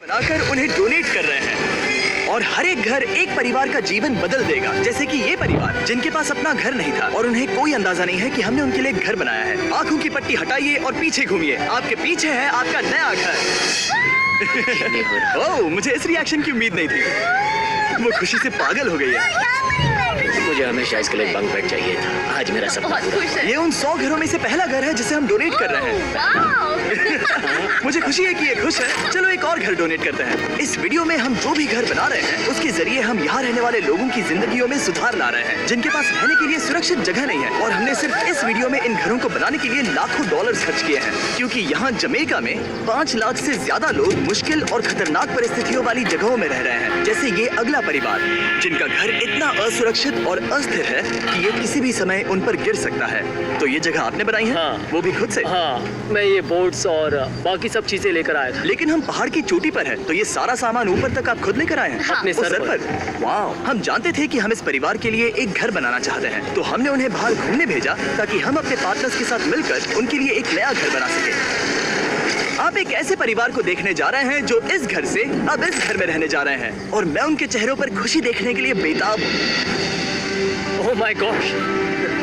बनाकर उन्हें डोनेट कर रहे हैं और हर एक घर एक परिवार का जीवन बदल देगा। जैसे कि ये परिवार जिनके पास अपना घर नहीं था और उन्हें कोई अंदाजा नहीं है कि हमने उनके लिए घर बनाया है। आंखों की पट्टी हटाइए और पीछे घूमिए। आपके पीछे है आपका नया घर। ओह, मुझे इस रिएक्शन की उम्मीद नहीं थी। वो खुशी से पागल हो गई है। मुझे हमेशा इसके लिए बंक बेड चाहिए था। आज मेरा सपना बहुत खुश है। ये उन 100 घरों में से पहला घर है जिसे हम डोनेट कर रहे हैं। वाओ! मुझे खुशी है कि ये खुश है। चलो एक और घर डोनेट करते हैं। इस वीडियो में हम जो भी घर बना रहे हैं उसके जरिए हम यहाँ रहने वाले लोगों की जिंदगियों में सुधार ला रहे हैं जिनके पास रहने के लिए सुरक्षित जगह नहीं है। और हमने सिर्फ इस वीडियो में इन घरों को बनाने के लिए लाखों डॉलर खर्च किए हैं क्योंकि यहाँ जमैका में 5 लाख से ज्यादा लोग मुश्किल और खतरनाक परिस्थितियों वाली जगहों में रह रहे हैं। जैसे ये अगला परिवार जिनका घर इतना असुरक्षित और अस्थिर है कि ये किसी भी समय उन पर गिर सकता है। तो ये जगह आपने बनाई है? हाँ। वो भी खुद से? हाँ, मैं ये बोर्ड्स और बाकी सब चीजें लेकर आया था। लेकिन हम पहाड़ की चोटी पर हैं, तो ये सारा सामान ऊपर तक आप खुद लेकर आए हैं? हाँ। अपने उस सर पर। वाह! हम जानते थे कि हम इस परिवार के लिए एक घर बनाना चाहते हैं, तो हमने उन्हें बाहर घूमने भेजा ताकि हम अपने पार्टनर्स के साथ मिलकर उनके लिए एक नया घर बना सके। आप एक ऐसे परिवार को देखने जा रहे हैं जो इस घर से अब इस घर में रहने जा रहे हैं और मैं उनके चेहरों पर खुशी देखने के लिए बेताब हूँ। Oh my gosh!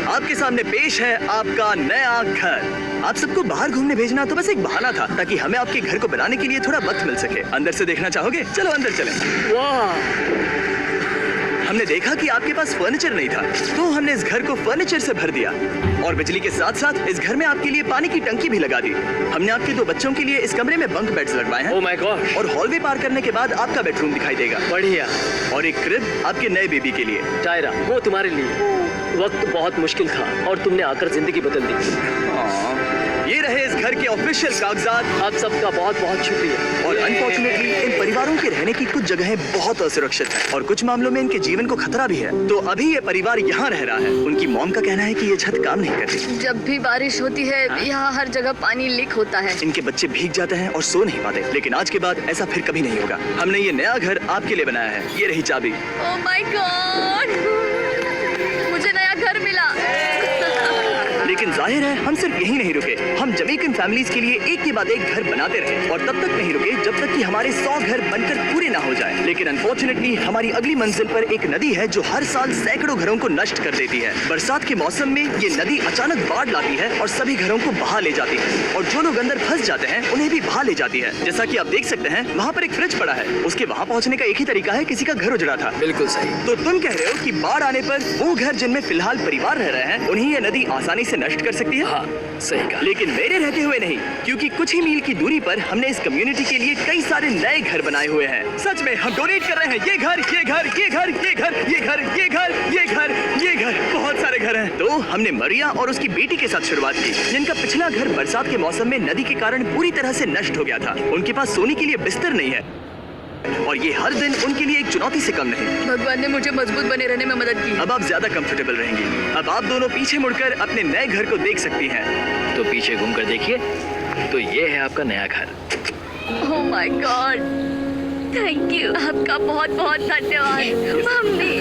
आपके सामने पेश है आपका नया घर। आप सबको बाहर घूमने भेजना तो बस एक बहाना था ताकि हमें आपके घर को बनाने के लिए थोड़ा वक्त मिल सके। अंदर से देखना चाहोगे? चलो अंदर चलें। वाह! हमने देखा कि आपके पास फर्नीचर नहीं था, तो हमने इस घर को फर्नीचर से भर दिया और बिजली के साथ साथ इस घर में आपके लिए पानी की टंकी भी लगा दी। हमने आपके 2 बच्चों के लिए इस कमरे में बंक बेड्स लगवाए हैं ओह माय गॉश! और हॉलवे पार करने के बाद आपका बेडरूम दिखाई देगा बढ़िया। और एक क्रिब आपके नए बेबी के लिए। टायरा, वो तुम्हारे लिए। वक्त बहुत मुश्किल था और तुमने आकर जिंदगी बदल दी। ये रहे इस घर के ऑफिशियल कागजात। आप सबका बहुत बहुत शुक्रिया। और अनफॉर्चुनेटली इन परिवारों के रहने की कुछ जगहें बहुत असुरक्षित हैं और कुछ मामलों में इनके जीवन को खतरा भी है। तो अभी ये परिवार यहाँ रह रहा है। उनकी मॉम का कहना है कि ये छत काम नहीं करती। जब भी बारिश होती है यहाँ हर जगह पानी लीक होता है। इनके बच्चे भीग जाते हैं और सो नहीं पाते। लेकिन आज के बाद ऐसा फिर कभी नहीं होगा। हमने ये नया घर आपके लिए बनाया है। ये रही चाबी। Oh my God! मुझे नया घर मिला। लेकिन जाहिर है हम सिर्फ यही नहीं रुके। हम जमैकन फैमिलीज के लिए एक के बाद एक घर बनाते रहे और तब तक नहीं रुके जब तक कि हमारे 100 घर बनकर पूरे ना हो जाए। लेकिन अनफॉर्चुनेटली हमारी अगली मंजिल पर एक नदी है जो हर साल सैकड़ों घरों को नष्ट कर देती है। बरसात के मौसम में ये नदी अचानक बाढ़ लाती है और सभी घरों को बहा ले जाती है और जो लोग अंदर फंस जाते हैं उन्हें भी बहा ले जाती है। जैसा कि आप देख सकते हैं वहाँ पर एक फ्रिज पड़ा है। उसके वहाँ पहुँचने का एक ही तरीका है, किसी का घर उजड़ा था। बिल्कुल सही। तो तुम कह रहे हो कि बाढ़ आने पर वो घर जिनमें फिलहाल परिवार रह रहे हैं उन्हें ये नदी आसानी से नष्ट कर सकती है? हाँ, सही कहा। लेकिन मेरे रहते हुए नहीं, क्योंकि कुछ ही मील की दूरी पर हमने इस कम्युनिटी के लिए कई सारे नए घर बनाए हुए हैं। सच में हम डोनेट कर रहे हैं। ये घर, ये घर, ये घर, ये घर, ये घर, ये घर, ये घर, ये घर, बहुत सारे घर हैं। तो हमने मरिया और उसकी बेटी के साथ शुरुआत की जिनका पिछला घर बरसात के मौसम में नदी के कारण पूरी तरह से नष्ट हो गया था। उनके पास सोने के लिए बिस्तर नहीं है और ये हर दिन उनके लिए एक चुनौती से कम नहीं। भगवान ने मुझे मजबूत बने रहने में मदद की। अब आप ज्यादा कंफर्टेबल रहेंगी। अब आप दोनों पीछे मुड़कर अपने नए घर को देख सकती हैं। तो पीछे घूमकर देखिए, तो ये है आपका नया घर। Oh my God! Thank you. आपका बहुत बहुत धन्यवाद मम्मी।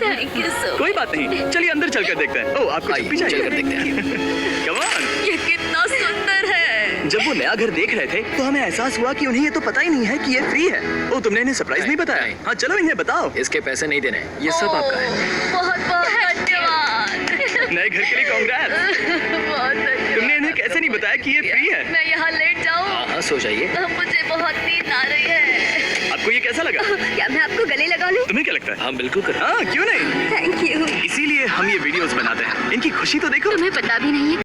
Thank you so. कोई बात नहीं, चलिए अंदर चलकर देखते हैं। ओह, आपको चुप्पी चाहिए? चलकर देखते हैं। Come on! ये कितना सुंदर है। जब वो नया घर देख रहे थे तो हमें एहसास हुआ कि उन्हें ये तो पता ही नहीं है कि ये फ्री है। ओह, तुमने इन्हें सरप्राइज नहीं बताया? नहीं। हाँ, चलो इन्हें बताओ। इसके पैसे नहीं देने, ये सब आपका है। बहुत बहुत धन्यवाद। नए घर के लिए कांग्रेस। बहुत धन्यवाद। तुमने इन्हें कैसे नहीं बताया कि ये फ्री है? मैं यहाँ लेट जाऊँ? हाँ हाँ, सो जाइए। मुझे बहुत नींद आ रही है। आपको ये कैसा लगा? क्या मैं आपको गले लगा लूं? तुम्हें क्या लगता है? हाँ बिल्कुल कर। हाँ, क्यों नहीं? Thank you. इसीलिए हम ये वीडियोस बनाते हैं। इनकी खुशी तो देखो। तुम्हें पता भी नहीं है